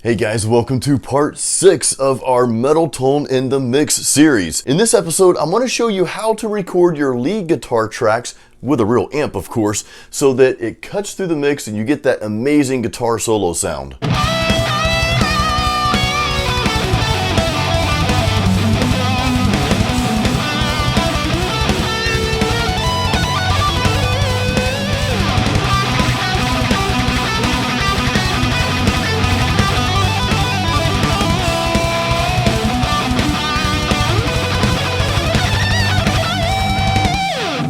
Hey guys, welcome to part 6 of our Metal Tone in the Mix series. In this episode, I'm going to show you how to record your lead guitar tracks with a real amp, of course, so that it cuts through the mix and you get that amazing guitar solo sound.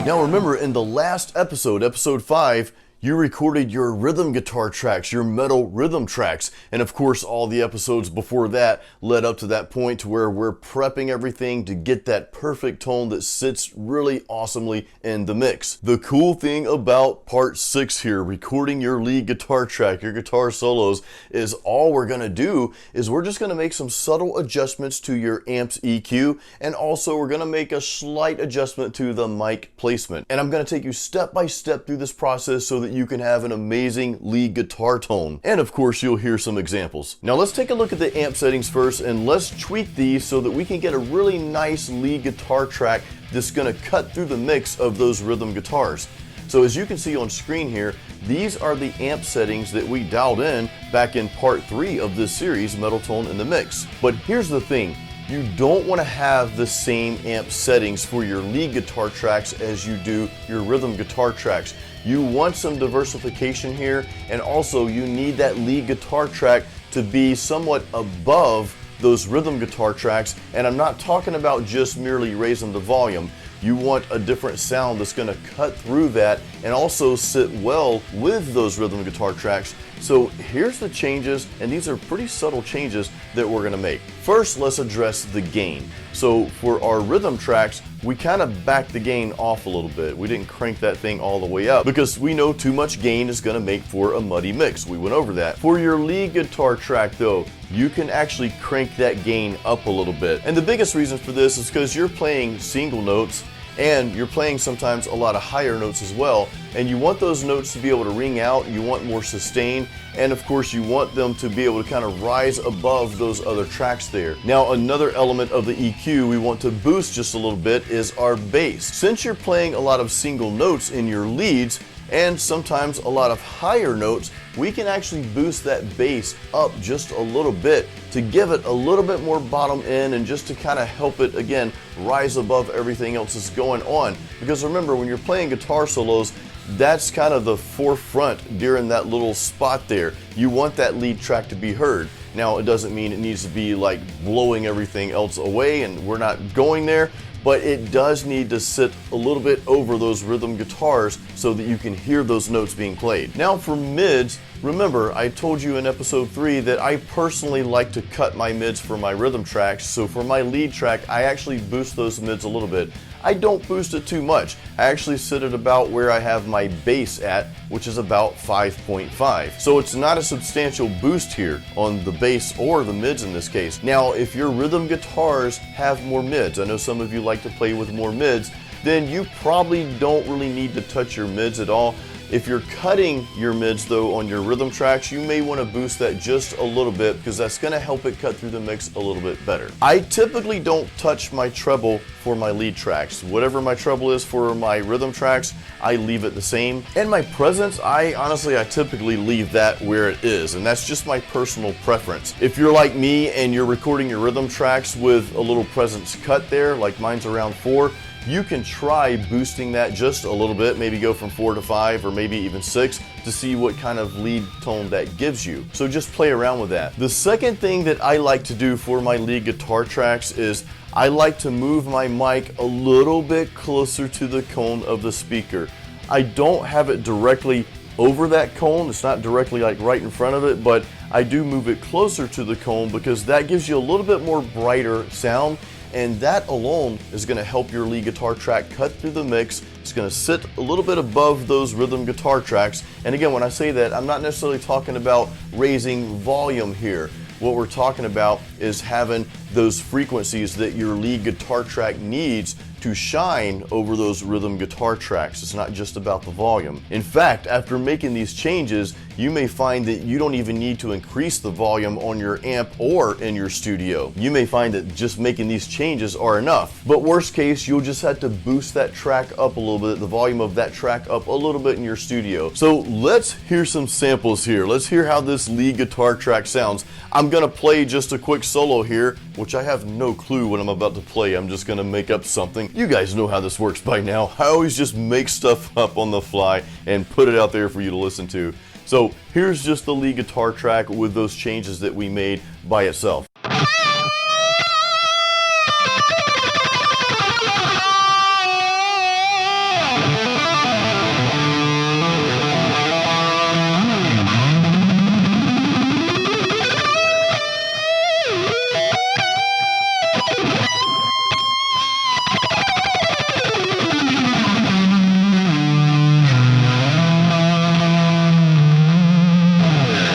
Now remember, in the last episode, episode 5, you recorded your rhythm guitar tracks, your metal rhythm tracks. And of course, all the episodes before that led up to that point to where we're prepping everything to get that perfect tone that sits really awesomely in the mix. The cool thing about part 6 here, recording your lead guitar track, your guitar solos, is all we're gonna do is we're just gonna make some subtle adjustments to your amp's EQ, and also we're gonna make a slight adjustment to the mic placement. And I'm gonna take you step by step through this process so that you can have an amazing lead guitar tone. And of course, you'll hear some examples. Now let's take a look at the amp settings first, and let's tweak these so that we can get a really nice lead guitar track that's gonna cut through the mix of those rhythm guitars. So as you can see on screen here, these are the amp settings that we dialed in back in part 3 of this series, Metal Tone in the Mix. But here's the thing. You don't want to have the same amp settings for your lead guitar tracks as you do your rhythm guitar tracks. You want some diversification here, and also you need that lead guitar track to be somewhat above those rhythm guitar tracks, and I'm not talking about just merely raising the volume. You want a different sound that's going to cut through that and also sit well with those rhythm guitar tracks. So here's the changes, and these are pretty subtle changes that we're going to make. First, let's address the gain. So for our rhythm tracks, we kind of backed the gain off a little bit. We didn't crank that thing all the way up because we know too much gain is going to make for a muddy mix. We went over that. For your lead guitar track though, you can actually crank that gain up a little bit. And the biggest reason for this is because you're playing single notes and you're playing sometimes a lot of higher notes as well, and you want those notes to be able to ring out, you want more sustain, and of course you want them to be able to kind of rise above those other tracks there. Now another element of the EQ we want to boost just a little bit is our bass. Since you're playing a lot of single notes in your leads, and sometimes a lot of higher notes, we can actually boost that bass up just a little bit to give it a little bit more bottom end and just to kind of help it, again, rise above everything else that's going on. Because remember, when you're playing guitar solos, that's kind of the forefront during that little spot there. You want that lead track to be heard. Now, it doesn't mean it needs to be like blowing everything else away, and we're not going there, but it does need to sit a little bit over those rhythm guitars so that you can hear those notes being played. Now for mids, remember I told you in episode 3 that I personally like to cut my mids for my rhythm tracks, so for my lead track I actually boost those mids a little bit. I don't boost it too much. I actually sit at about where I have my bass at, which is about 5.5. So it's not a substantial boost here on the bass or the mids in this case. Now, if your rhythm guitars have more mids, I know some of you like to play with more mids, then you probably don't really need to touch your mids at all. If you're cutting your mids though on your rhythm tracks, you may want to boost that just a little bit because that's going to help it cut through the mix a little bit better. I typically don't touch my treble for my lead tracks. Whatever my treble is for my rhythm tracks, I leave it the same. And my presence, I typically leave that where it is, and that's just my personal preference. If you're like me and you're recording your rhythm tracks with a little presence cut there, like mine's around 4, you can try boosting that just a little bit, maybe go from 4 to 5 or maybe even 6 to see what kind of lead tone that gives you. So just play around with that. The second thing that I like to do for my lead guitar tracks is I like to move my mic a little bit closer to the cone of the speaker. I don't have it directly over that cone, it's not directly like right in front of it, but I do move it closer to the cone because that gives you a little bit more brighter sound. And that alone is going to help your lead guitar track cut through the mix. It's going to sit a little bit above those rhythm guitar tracks. And again, when I say that, I'm not necessarily talking about raising volume here. What we're talking about is having those frequencies that your lead guitar track needs to shine over those rhythm guitar tracks. It's not just about the volume. In fact, after making these changes, you may find that you don't even need to increase the volume on your amp or in your studio. You may find that just making these changes are enough. But worst case, you'll just have to boost that track up a little bit, the volume of that track up a little bit in your studio. So let's hear some samples here. Let's hear how this lead guitar track sounds. I'm gonna play just a quick solo here, which I have no clue what I'm about to play. I'm just gonna make up something. You guys know how this works by now. I always just make stuff up on the fly and put it out there for you to listen to. So here's just the lead guitar track with those changes that we made by itself.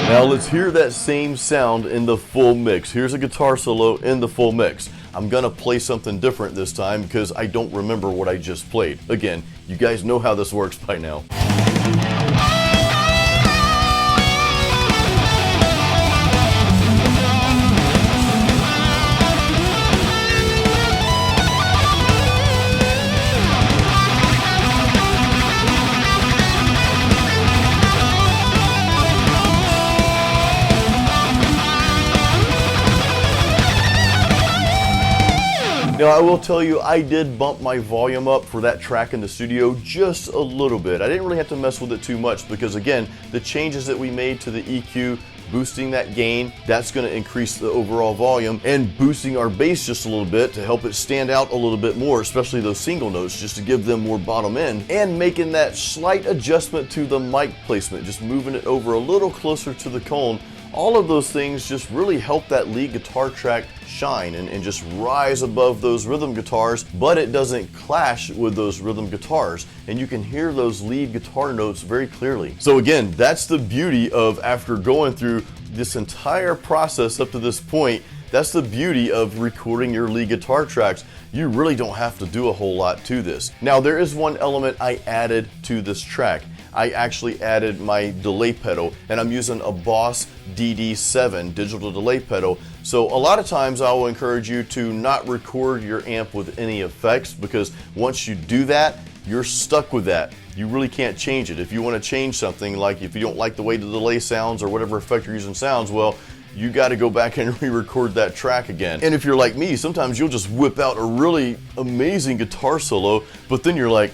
Now let's hear that same sound in the full mix. Here's a guitar solo in the full mix. I'm gonna play something different this time because I don't remember what I just played. Again, you guys know how this works by now. Now I will tell you, I did bump my volume up for that track in the studio just a little bit. I didn't really have to mess with it too much because again, the changes that we made to the EQ, boosting that gain, that's going to increase the overall volume, and boosting our bass just a little bit to help it stand out a little bit more, especially those single notes, just to give them more bottom end, and making that slight adjustment to the mic placement, just moving it over a little closer to the cone. All of those things just really help that lead guitar track shine and just rise above those rhythm guitars, but it doesn't clash with those rhythm guitars, and you can hear those lead guitar notes very clearly. So again, that's the beauty of, after going through this entire process up to this point, that's the beauty of recording your lead guitar tracks. You really don't have to do a whole lot to this. Now there is one element I added to this track. I actually added my delay pedal, and I'm using a Boss DD7 digital delay pedal. So a lot of times I will encourage you to not record your amp with any effects, because once you do that, you're stuck with that. You really can't change it. If you want to change something, like if you don't like the way the delay sounds or whatever effect you're using sounds, well, you got to go back and re-record that track again. And if you're like me, sometimes you'll just whip out a really amazing guitar solo, but then you're like,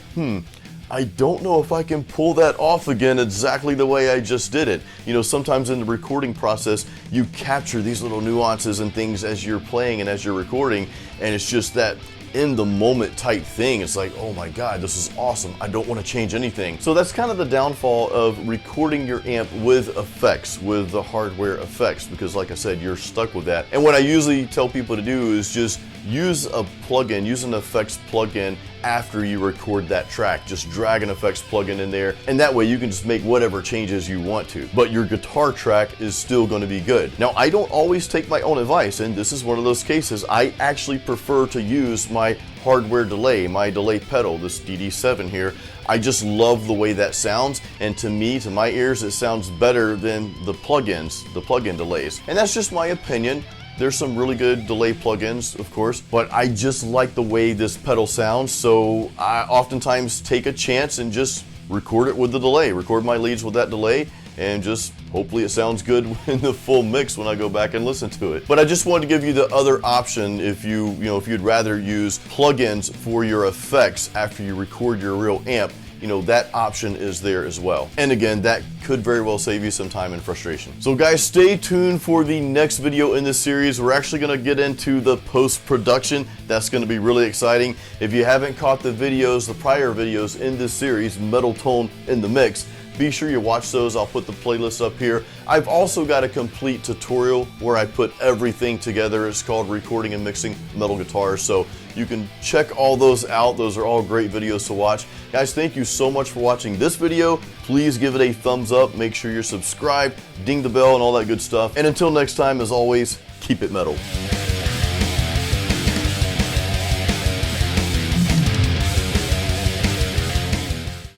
I don't know if I can pull that off again exactly the way I just did it. You know, sometimes in the recording process, you capture these little nuances and things as you're playing and as you're recording, and it's just that in the moment type thing. It's like, oh my God, this is awesome. I don't want to change anything. So that's kind of the downfall of recording your amp with effects, with the hardware effects, because like I said, you're stuck with that. And what I usually tell people to do is just use a plugin, use an effects plugin after you record that track. Just drag an effects plugin in there, and that way you can just make whatever changes you want to, but your guitar track is still going to be good. Now, I don't always take my own advice, and this is one of those cases. I actually prefer to use my hardware delay, my delay pedal, this DD7 here. I just love the way that sounds, and to me, to my ears, it sounds better than the plugins, the plugin delays. And that's just my opinion. There's some really good delay plugins, of course, but I just like the way this pedal sounds, so I oftentimes take a chance and just record it with the delay, record my leads with that delay, and just hopefully it sounds good in the full mix when I go back and listen to it. But I just wanted to give you the other option if if you'd rather use plugins for your effects after you record your real amp. That option is there as well. And again, that could very well save you some time and frustration. So guys, stay tuned for the next video in this series. We're actually gonna get into the post-production. That's gonna be really exciting. If you haven't caught the prior videos in this series, Metal Tone in the Mix, be sure you watch those. I'll put the playlist up here. I've also got a complete tutorial where I put everything together. It's called Recording and Mixing Metal Guitars. So you can check all those out. Those are all great videos to watch. Guys, thank you so much for watching this video. Please give it a thumbs up. Make sure you're subscribed, ding the bell, and all that good stuff. And until next time, as always, keep it metal.